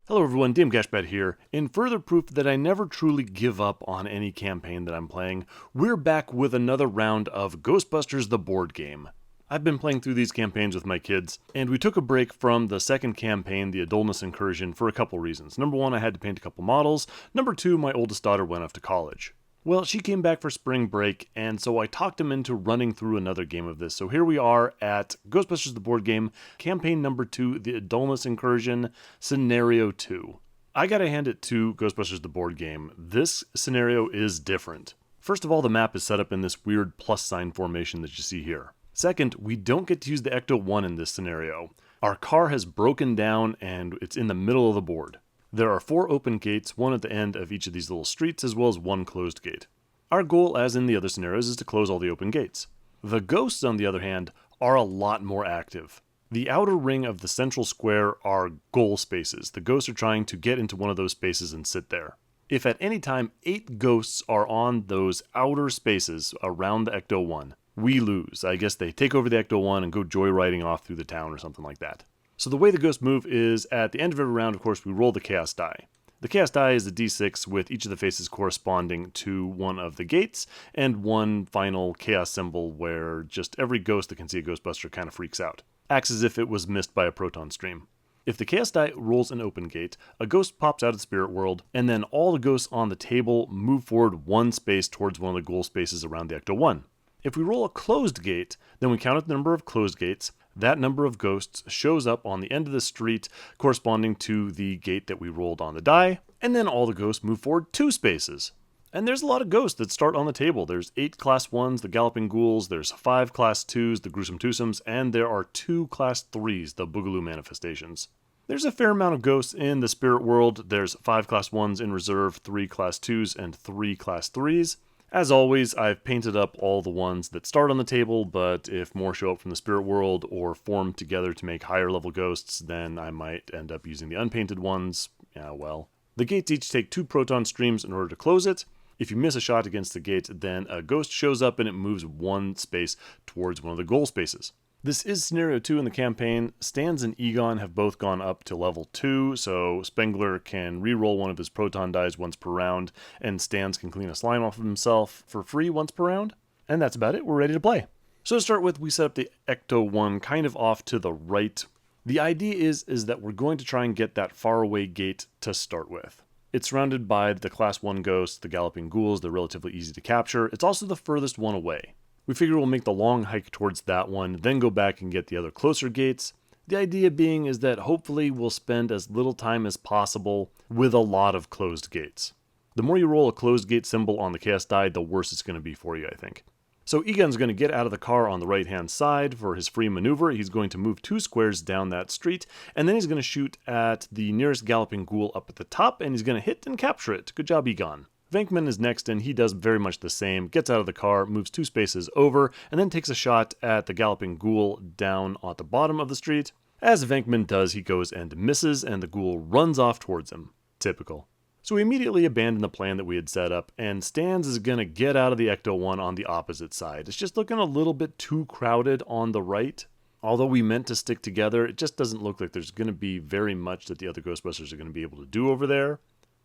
Hello everyone, Gashbad here. In further proof that I never truly give up on any campaign that I'm playing, we're back with another round of Ghostbusters the board game. I've been playing through these campaigns with my kids, and we took a break from the second campaign, the Idulnas Incursion, for a couple reasons. Number one, I had to paint a couple models. Number two, my oldest daughter went off to college. Well, she came back for spring break, and so I talked him into running through another game of this. So here we are at Ghostbusters the board game, campaign number 2, the Idulnas Incursion, scenario 2. I gotta hand it to Ghostbusters the board game. This scenario is different. First of all, the map is set up in this weird plus sign formation that you see here. Second, we don't get to use the Ecto-1 in this scenario. Our car has broken down and it's in the middle of the board. There are 4 open gates, one at the end of each of these little streets, as well as 1 closed gate. Our goal, as in the other scenarios, is to close all the open gates. The ghosts, on the other hand, are a lot more active. The outer ring of the central square are goal spaces. The ghosts are trying to get into one of those spaces and sit there. If at any time 8 ghosts are on those outer spaces around the Ecto-1, we lose. I guess they take over the Ecto-1 and go joyriding off through the town or something like that. So the way the ghosts move is, at the end of every round, of course, we roll the chaos die. The chaos die is a d6 with each of the faces corresponding to one of the gates, and one final chaos symbol where just every ghost that can see a Ghostbuster kind of freaks out. Acts as if it was missed by a proton stream. If the chaos die rolls an open gate, a ghost pops out of the spirit world, and then all the ghosts on the table move forward 1 space towards one of the goal spaces around the Ecto-1. If we roll a closed gate, then we count the number of closed gates. That number of ghosts shows up on the end of the street corresponding to the gate that we rolled on the die, and then all the ghosts move forward 2 spaces. And there's a lot of ghosts that start on the table. There's 8 Class 1s, the Galloping Ghouls, there's 5 Class 2s, the Gruesome Twosomes, and there are 2 Class 3s, the Boogaloo Manifestations. There's a fair amount of ghosts in the spirit world. There's 5 Class 1s in reserve, 3 Class 2s, and 3 Class 3s. As always, I've painted up all the ones that start on the table, but if more show up from the spirit world or form together to make higher level ghosts, then I might end up using the unpainted ones. Yeah, well. The gates each take 2 proton streams in order to close it. If you miss a shot against the gate, then a ghost shows up and it moves 1 space towards one of the goal spaces. This is scenario 2 in the campaign. Stans and Egon have both gone up to level 2, so Spengler can re-roll one of his proton dies once per round, and Stans can clean a slime off of himself for free once per round. And that's about it. We're ready to play. So to start with, we set up the Ecto-1 kind of off to the right. The idea is that we're going to try and get that faraway gate to start with. It's surrounded by the Class 1 ghosts, the Galloping Ghouls. They're relatively easy to capture. It's also the furthest one away. We figure we'll make the long hike towards that one, then go back and get the other closer gates. The idea being is that hopefully we'll spend as little time as possible with a lot of closed gates. The more you roll a closed gate symbol on the chaos die, the worse it's going to be for you, I think. So Egon's going to get out of the car on the right-hand side for his free maneuver. He's going to move 2 squares down that street, and then he's going to shoot at the nearest Galloping Ghoul up at the top, and he's going to hit and capture it. Good job, Egon. Venkman is next, and he does very much the same. Gets out of the car, moves 2 spaces over, and then takes a shot at the Galloping Ghoul down at the bottom of the street. As Venkman does, he goes and misses, and the ghoul runs off towards him. Typical. So we immediately abandon the plan that we had set up, and Stans is going to get out of the Ecto-1 on the opposite side. It's just looking a little bit too crowded on the right. Although we meant to stick together, it just doesn't look like there's going to be very much that the other Ghostbusters are going to be able to do over there.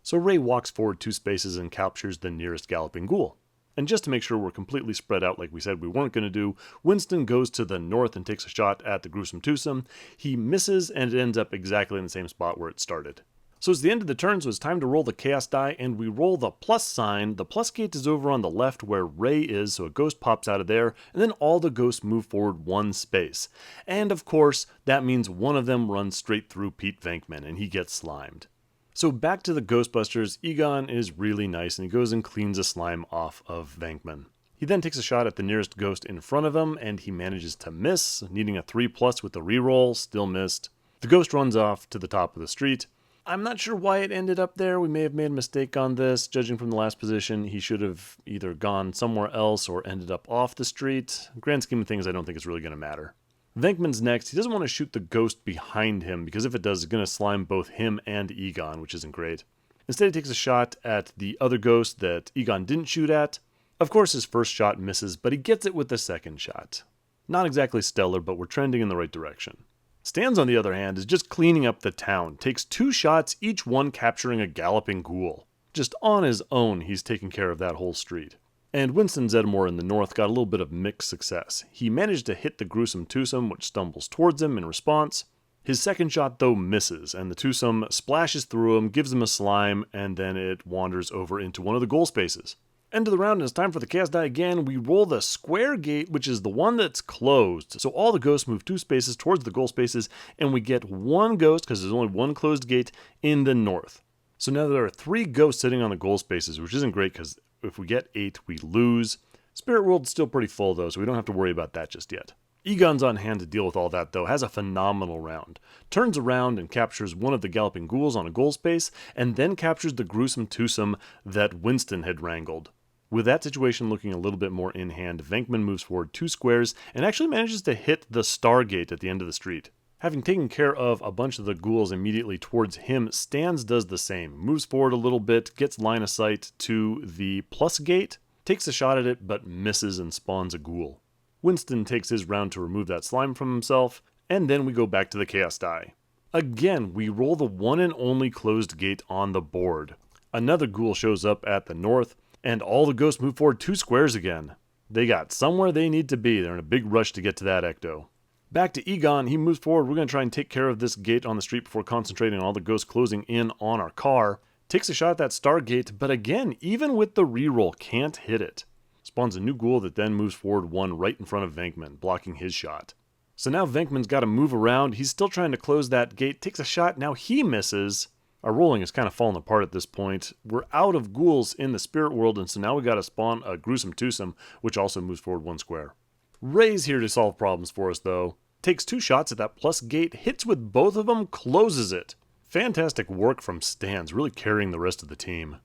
So Ray walks forward 2 spaces and captures the nearest Galloping Ghoul. And just to make sure we're completely spread out like we said we weren't going to do, Winston goes to the north and takes a shot at the Gruesome Twosome. He misses, and it ends up exactly in the same spot where it started. So it's the end of the turn, so it's time to roll the chaos die, and we roll the plus sign. The plus gate is over on the left where Ray is, so a ghost pops out of there, and then all the ghosts move forward 1 space. And of course, that means one of them runs straight through Pete Venkman, and he gets slimed. So back to the Ghostbusters, Egon is really nice, and he goes and cleans a slime off of Venkman. He then takes a shot at the nearest ghost in front of him, and he manages to miss, needing a 3+ with the reroll, still missed. The ghost runs off to the top of the street. I'm not sure why it ended up there. We may have made a mistake on this. Judging from the last position, he should have either gone somewhere else or ended up off the street. Grand scheme of things, I don't think it's really going to matter. Venkman's next. He doesn't want to shoot the ghost behind him, because if it does, it's going to slime both him and Egon, which isn't great. Instead, he takes a shot at the other ghost that Egon didn't shoot at. Of course, his first shot misses, but he gets it with the second shot. Not exactly stellar, but we're trending in the right direction. Stan's, on the other hand, is just cleaning up the town, takes 2 shots, each one capturing a galloping ghoul. Just on his own, he's taking care of that whole street. And Winston Zeddemore in the north got a little bit of mixed success. He managed to hit the gruesome twosome, which stumbles towards him in response. His second shot, though, misses, and the twosome splashes through him, gives him a slime, and then it wanders over into one of the goal spaces. End of the round, and it's time for the chaos die again. We roll the square gate, which is the one that's closed. So all the ghosts move 2 spaces towards the goal spaces, and we get 1 ghost, because there's only 1 closed gate, in the north. So now there are 3 ghosts sitting on the goal spaces, which isn't great, because if we get 8, we lose. Spirit World's still pretty full, though, so we don't have to worry about that just yet. Egon's on hand to deal with all that, though, has a phenomenal round. Turns around and captures one of the galloping ghouls on a goal space, and then captures the gruesome twosome that Winston had wrangled. With that situation looking a little bit more in hand, Venkman moves forward 2 squares and actually manages to hit the Stargate at the end of the street. Having taken care of a bunch of the ghouls immediately towards him, Stans does the same. Moves forward a little bit, gets line of sight to the plus gate, takes a shot at it, but misses and spawns a ghoul. Winston takes his round to remove that slime from himself, and then we go back to the chaos die. Again, we roll the one and only closed gate on the board. Another ghoul shows up at the north, and all the ghosts move forward 2 squares again. They got somewhere they need to be. They're in a big rush to get to that ecto. Back to Egon, he moves forward. We're going to try and take care of this gate on the street before concentrating on all the ghosts closing in on our car. Takes a shot at that Stargate, but again, even with the reroll, can't hit it. Spawns a new ghoul that then moves forward 1 right in front of Venkman, blocking his shot. So now Venkman's got to move around. He's still trying to close that gate. Takes a shot. Now he misses. Our rolling is kind of falling apart at this point. We're out of ghouls in the spirit world, and so now we got to spawn a gruesome twosome, which also moves forward 1 square. Ray's here to solve problems for us, though. Takes 2 shots at that plus gate, hits with both of them, closes it. Fantastic work from Stans, really carrying the rest of the team.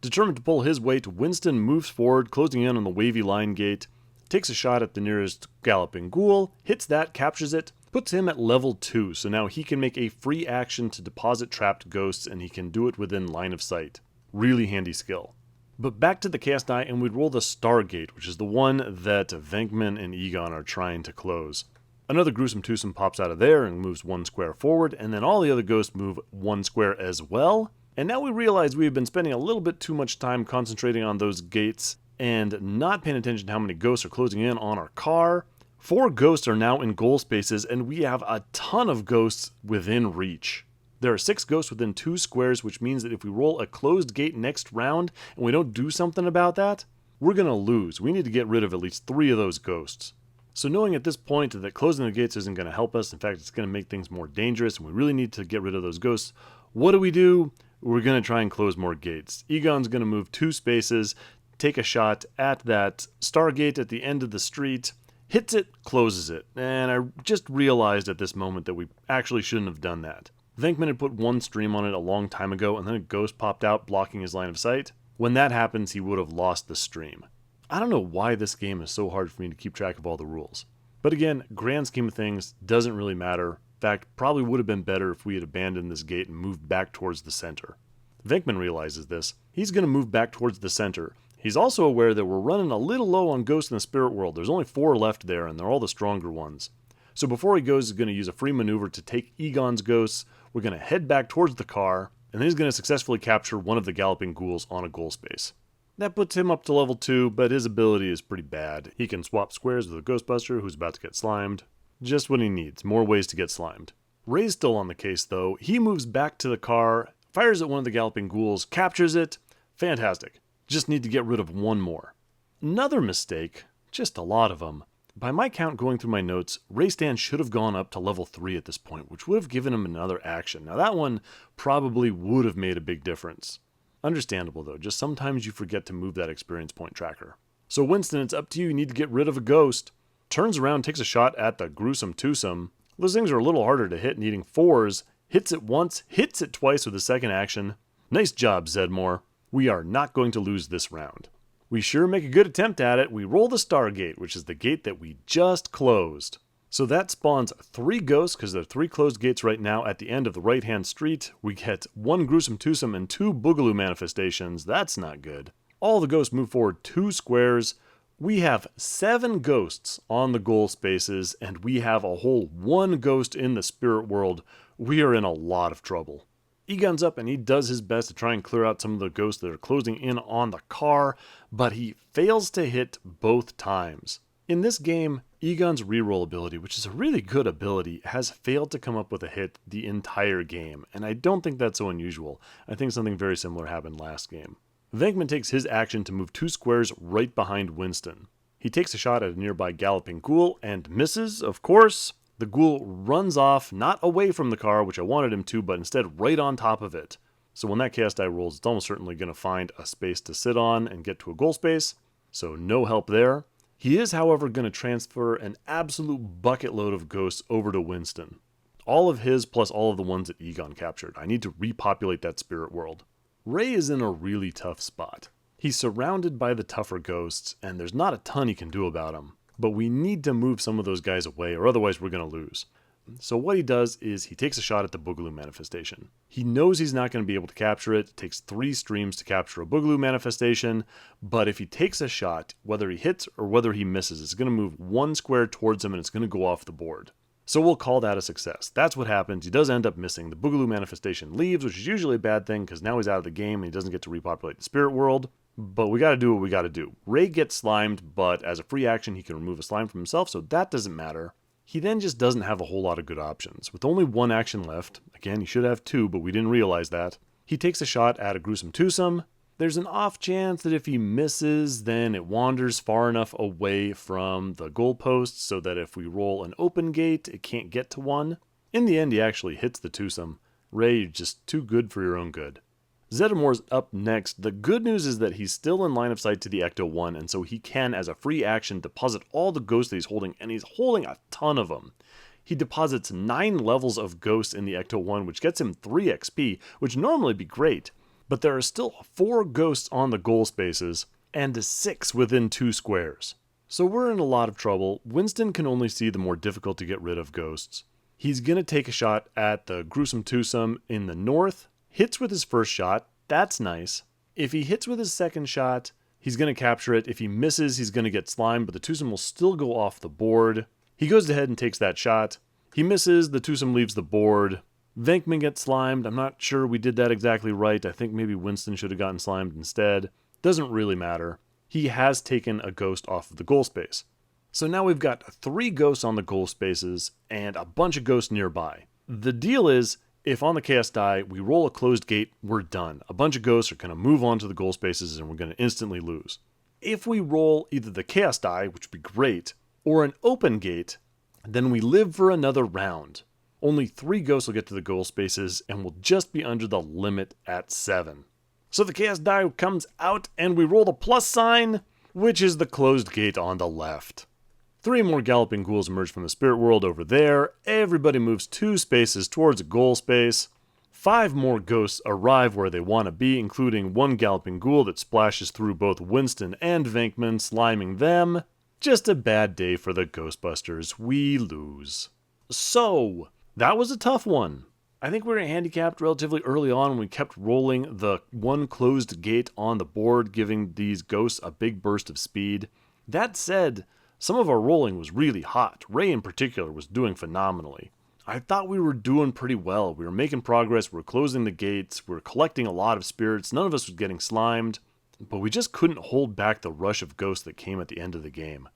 Determined to pull his weight, Winston moves forward, closing in on the wavy line gate. Takes a shot at the nearest galloping ghoul, hits that, captures it, puts him at level 2, so now he can make a free action to deposit trapped ghosts, and he can do it within line of sight. Really handy skill. But back to the chaos die, and we'd roll the Stargate, which is the one that Venkman and Egon are trying to close. Another gruesome twosome pops out of there and moves 1 square forward, and then all the other ghosts move 1 square as well. And now we realize we've been spending a little bit too much time concentrating on those gates and not paying attention to how many ghosts are closing in on our car. 4 ghosts are now in goal spaces, and we have a ton of ghosts within reach. There are 6 ghosts within 2 squares, which means that if we roll a closed gate next round and we don't do something about that, we're going to lose. We need to get rid of at least 3 of those ghosts. So knowing at this point that closing the gates isn't going to help us, in fact it's going to make things more dangerous, and we really need to get rid of those ghosts, what do? We're going to try and close more gates. Egon's going to move 2 spaces, take a shot at that Stargate at the end of the street, hits it, closes it. And I just realized at this moment that we actually shouldn't have done that. Venkman had put 1 stream on it a long time ago, and then a ghost popped out blocking his line of sight. When that happens, he would have lost the stream. I don't know why this game is so hard for me to keep track of all the rules. But again, grand scheme of things, doesn't really matter. In fact, probably would have been better if we had abandoned this gate and moved back towards the center. Venkman realizes this. He's going to move back towards the center. He's also aware that we're running a little low on ghosts in the spirit world. There's only 4 left there, and they're all the stronger ones. So before he goes, he's going to use a free maneuver to take Egon's ghosts. We're going to head back towards the car, and then he's going to successfully capture one of the galloping ghouls on a goal space. That puts him up to level 2, but his ability is pretty bad. He can swap squares with a Ghostbuster who's about to get slimed. Just what he needs, more ways to get slimed. Ray's still on the case though. He moves back to the car, fires at one of the galloping ghouls, captures it. Fantastic. Just need to get rid of 1 more. Another mistake, just a lot of them. By my count going through my notes, Ray Stan should have gone up to level 3 at this point, which would have given him another action. Now that one probably would have made a big difference. Understandable though, just sometimes you forget to move that experience point tracker. So Winston, it's up to you, you need to get rid of a ghost. Turns around, takes a shot at the gruesome twosome. Those things are a little harder to hit, needing 4s. Hits it once, hits it twice with a second action. Nice job, Zeddemore. We are not going to lose this round. We sure make a good attempt at it. We roll the Stargate, which is the gate that we just closed. So that spawns 3 ghosts, because there are 3 closed gates right now at the end of the right-hand street. We get 1 gruesome twosome and 2 boogaloo manifestations. That's not good. All the ghosts move forward 2 squares. We have 7 ghosts on the goal spaces, and we have a whole 1 ghost in the spirit world. We are in a lot of trouble. Egon's up and he does his best to try and clear out some of the ghosts that are closing in on the car, but he fails to hit both times. In this game, Egon's reroll ability, which is a really good ability, has failed to come up with a hit the entire game, and I don't think that's so unusual. I think something very similar happened last game. Venkman takes his action to move 2 squares right behind Winston. He takes a shot at a nearby galloping ghoul and misses, of course. The ghoul runs off, not away from the car, which I wanted him to, but instead right on top of it. So when that chaos die rolls, it's almost certainly going to find a space to sit on and get to a goal space, so no help there. He is, however, going to transfer an absolute bucket load of ghosts over to Winston. All of his plus all of the ones that Egon captured. I need to repopulate that spirit world. Ray is in a really tough spot. He's surrounded by the tougher ghosts, and there's not a ton he can do about them. But we need to move some of those guys away, or otherwise we're going to lose. So what he does is he takes a shot at the Boogaloo manifestation. He knows he's not going to be able to capture it. It takes 3 streams to capture a Boogaloo manifestation, but if he takes a shot, whether he hits or whether he misses, it's going to move 1 square towards him and it's going to go off the board. So we'll call that a success. That's what happens. He does end up missing. The Boogaloo manifestation leaves, which is usually a bad thing because now he's out of the game and he doesn't get to repopulate the spirit world. But we got to do what we got to do. Ray gets slimed, but as a free action, he can remove a slime from himself, so that doesn't matter. He then just doesn't have a whole lot of good options. With only 1 action left, again, he should have 2, but we didn't realize that, he takes a shot at a gruesome twosome. There's an off chance that if he misses, then it wanders far enough away from the goalposts so that if we roll an open gate, it can't get to 1. In the end, he actually hits the twosome. Ray, you're just too good for your own good. Zedamore's up next. The good news is that he's still in line of sight to the Ecto-1, and so he can, as a free action, deposit all the ghosts that he's holding, and he's holding a ton of them. He deposits 9 levels of ghosts in the Ecto-1, which gets him 3 XP, which normally be great, but there are still 4 ghosts on the goal spaces, and 6 within 2 squares. So we're in a lot of trouble. Winston can only see the more difficult to get rid of ghosts. He's going to take a shot at the gruesome twosome in the north, hits with his first shot, that's nice. If he hits with his second shot, he's going to capture it. If he misses, he's going to get slimed, but the twosome will still go off the board. He goes ahead and takes that shot. He misses, the twosome leaves the board. Venkman gets slimed. I'm not sure we did that exactly right. I think maybe Winston should have gotten slimed instead. Doesn't really matter. He has taken a ghost off of the goal space. So now we've got 3 ghosts on the goal spaces and a bunch of ghosts nearby. The deal is, if on the chaos die, we roll a closed gate, we're done. A bunch of ghosts are going to move on to the goal spaces and we're going to instantly lose. If we roll either the chaos die, which would be great, or an open gate, then we live for another round. Only 3 ghosts will get to the goal spaces and we'll just be under the limit at 7. So the chaos die comes out and we roll the plus sign, which is the closed gate on the left. 3 more galloping ghouls emerge from the spirit world over there. Everybody moves 2 spaces towards a goal space. 5 more ghosts arrive where they want to be, including 1 galloping ghoul that splashes through both Winston and Venkman, sliming them. Just a bad day for the Ghostbusters. We lose. So, that was a tough one. I think we were handicapped relatively early on when we kept rolling the 1 closed gate on the board, giving these ghosts a big burst of speed. That said, some of our rolling was really hot. Ray in particular was doing phenomenally. I thought we were doing pretty well. We were making progress, we were closing the gates, we were collecting a lot of spirits, none of us was getting slimed, but we just couldn't hold back the rush of ghosts that came at the end of the game.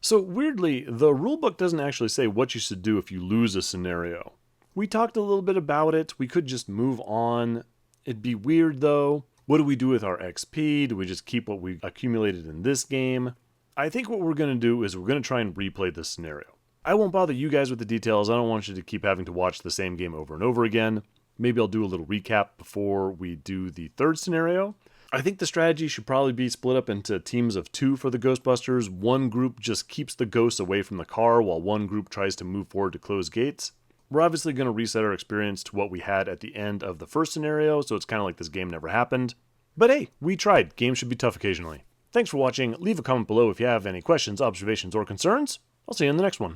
So weirdly, the rulebook doesn't actually say what you should do if you lose a scenario. We talked a little bit about it, we could just move on. It'd be weird though. What do we do with our XP? Do we just keep what we accumulated in this game? I think what we're going to do is we're going to try and replay this scenario. I won't bother you guys with the details. I don't want you to keep having to watch the same game over and over again. Maybe I'll do a little recap before we do the 3rd scenario. I think the strategy should probably be split up into teams of 2 for the Ghostbusters. 1 group just keeps the ghosts away from the car while 1 group tries to move forward to close gates. We're obviously going to reset our experience to what we had at the end of the 1st scenario, so it's kind of like this game never happened. But hey, we tried. Games should be tough occasionally. Thanks for watching. Leave a comment below if you have any questions, observations, or concerns. I'll see you in the next one.